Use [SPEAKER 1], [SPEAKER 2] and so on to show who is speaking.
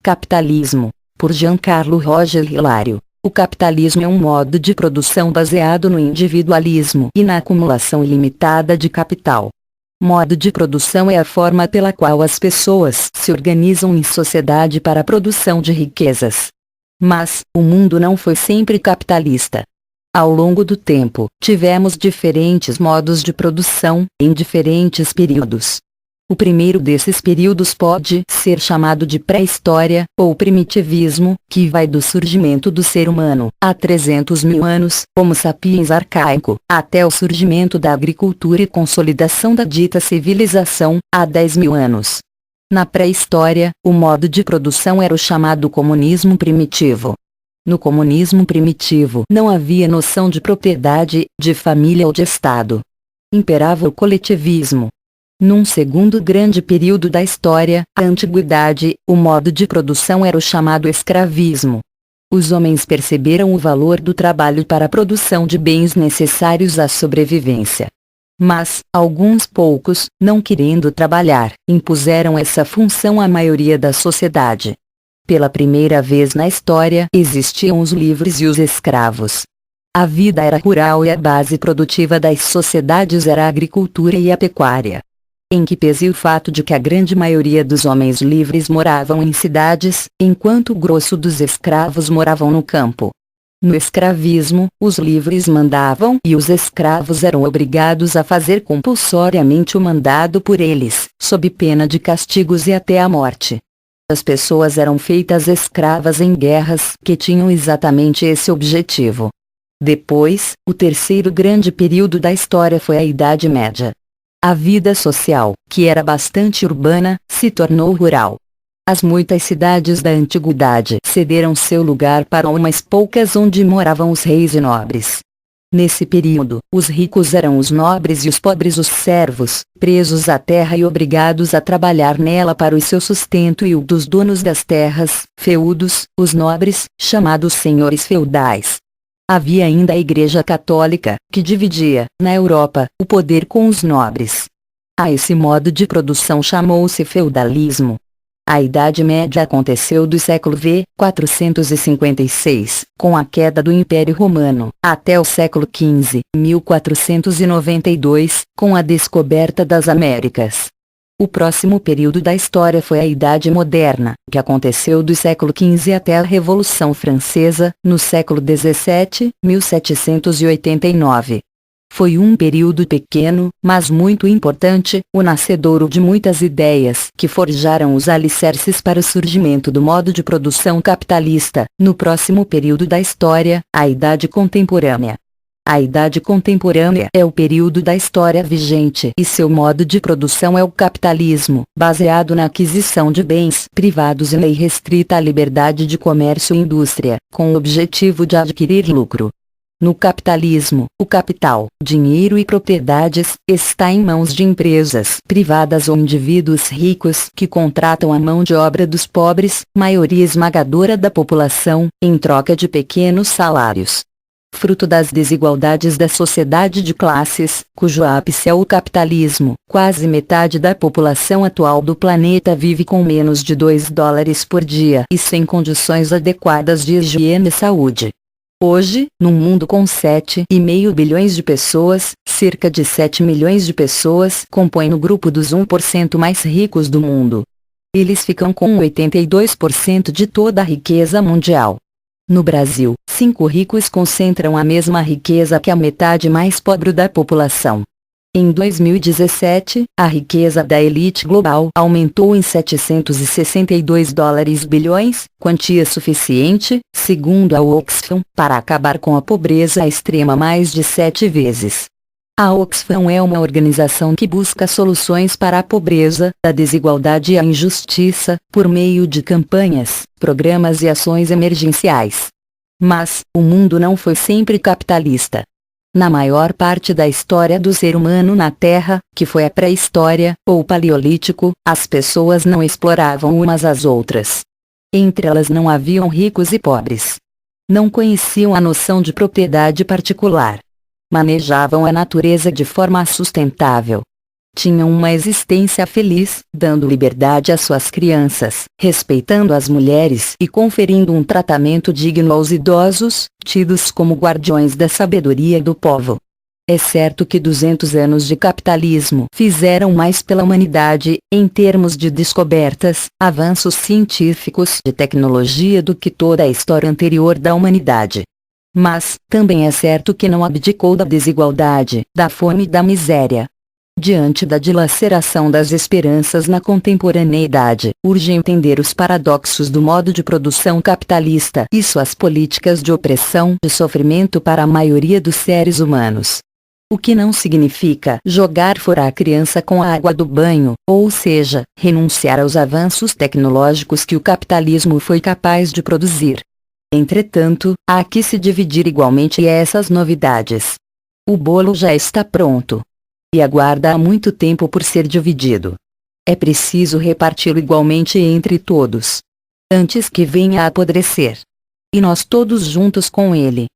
[SPEAKER 1] Capitalismo, por Giancarlo Roger Hilário. O capitalismo é um modo de produção baseado no individualismo e na acumulação ilimitada de capital. Modo de produção é a forma pela qual as pessoas se organizam em sociedade para a produção de riquezas. Mas, o mundo não foi sempre capitalista. Ao longo do tempo, tivemos diferentes modos de produção, em diferentes períodos. O primeiro desses períodos pode ser chamado de pré-história, ou primitivismo, que vai do surgimento do ser humano, há 300 mil anos, Homo sapiens arcaico, até o surgimento da agricultura e consolidação da dita civilização, há 10 mil anos. Na pré-história, o modo de produção era o chamado comunismo primitivo. No comunismo primitivo não havia noção de propriedade, de família ou de Estado. Imperava o coletivismo. Num segundo grande período da história, a antiguidade, o modo de produção era o chamado escravismo. Os homens perceberam o valor do trabalho para a produção de bens necessários à sobrevivência. Mas, alguns poucos, não querendo trabalhar, impuseram essa função à maioria da sociedade. Pela primeira vez na história, existiam os livres e os escravos. A vida era rural e a base produtiva das sociedades era a agricultura e a pecuária. Em que pese o fato de que a grande maioria dos homens livres moravam em cidades, enquanto o grosso dos escravos moravam no campo. No escravismo, os livres mandavam e os escravos eram obrigados a fazer compulsoriamente o mandado por eles, sob pena de castigos e até a morte. As pessoas eram feitas escravas em guerras que tinham exatamente esse objetivo. Depois, o terceiro grande período da história foi a Idade Média. A vida social, que era bastante urbana, se tornou rural. As muitas cidades da antiguidade cederam seu lugar para umas poucas onde moravam os reis e nobres. Nesse período, os ricos eram os nobres e os pobres os servos, presos à terra e obrigados a trabalhar nela para o seu sustento e o dos donos das terras, feudos, os nobres, chamados senhores feudais. Havia ainda a Igreja Católica, que dividia, na Europa, o poder com os nobres. A esse modo de produção chamou-se feudalismo. A Idade Média aconteceu do século V, 456, com a queda do Império Romano, até o século XV, 1492, com a descoberta das Américas. O próximo período da história foi a Idade Moderna, que aconteceu do século XV até a Revolução Francesa, no século XVII, 1789. Foi um período pequeno, mas muito importante, o nascedouro de muitas ideias que forjaram os alicerces para o surgimento do modo de produção capitalista. No próximo período da história, a Idade Contemporânea. A Idade Contemporânea é o período da história vigente e seu modo de produção é o capitalismo, baseado na aquisição de bens privados e na irrestrita liberdade de comércio e indústria, com o objetivo de adquirir lucro. No capitalismo, o capital, dinheiro e propriedades, está em mãos de empresas privadas ou indivíduos ricos que contratam a mão de obra dos pobres, maioria esmagadora da população, em troca de pequenos salários. Fruto das desigualdades da sociedade de classes, cujo ápice é o capitalismo, quase metade da população atual do planeta vive com menos de $2 por dia e sem condições adequadas de higiene e saúde. Hoje, num mundo com 7,5 bilhões de pessoas, cerca de 7 milhões de pessoas compõem o grupo dos 1% mais ricos do mundo. Eles ficam com 82% de toda a riqueza mundial. No Brasil, 5 ricos concentram a mesma riqueza que a metade mais pobre da população. Em 2017, a riqueza da elite global aumentou em $762 bilhões, quantia suficiente, segundo a Oxfam, para acabar com a pobreza extrema mais de 7 vezes. A Oxfam é uma organização que busca soluções para a pobreza, a desigualdade e a injustiça, por meio de campanhas, programas e ações emergenciais. Mas, o mundo não foi sempre capitalista. Na maior parte da história do ser humano na Terra, que foi a pré-história, ou paleolítico, as pessoas não exploravam umas às outras. Entre elas não haviam ricos e pobres. Não conheciam a noção de propriedade particular. Manejavam a natureza de forma sustentável. tinham uma existência feliz, dando liberdade às suas crianças, respeitando as mulheres e conferindo um tratamento digno aos idosos, tidos como guardiões da sabedoria do povo. É certo que 200 anos de capitalismo fizeram mais pela humanidade, em termos de descobertas, avanços científicos e tecnologia do que toda a história anterior da humanidade. Mas, também é certo que não abdicou da desigualdade, da fome e da miséria. Diante da dilaceração das esperanças na contemporaneidade, urge entender os paradoxos do modo de produção capitalista e suas políticas de opressão e sofrimento para a maioria dos seres humanos. O que não significa jogar fora a criança com a água do banho, ou seja, renunciar aos avanços tecnológicos que o capitalismo foi capaz de produzir. Entretanto, há que se dividir igualmente essas novidades. O bolo já está pronto. E aguarda há muito tempo por ser dividido. É preciso reparti-lo igualmente entre todos, antes que venha a apodrecer. E nós todos juntos com ele.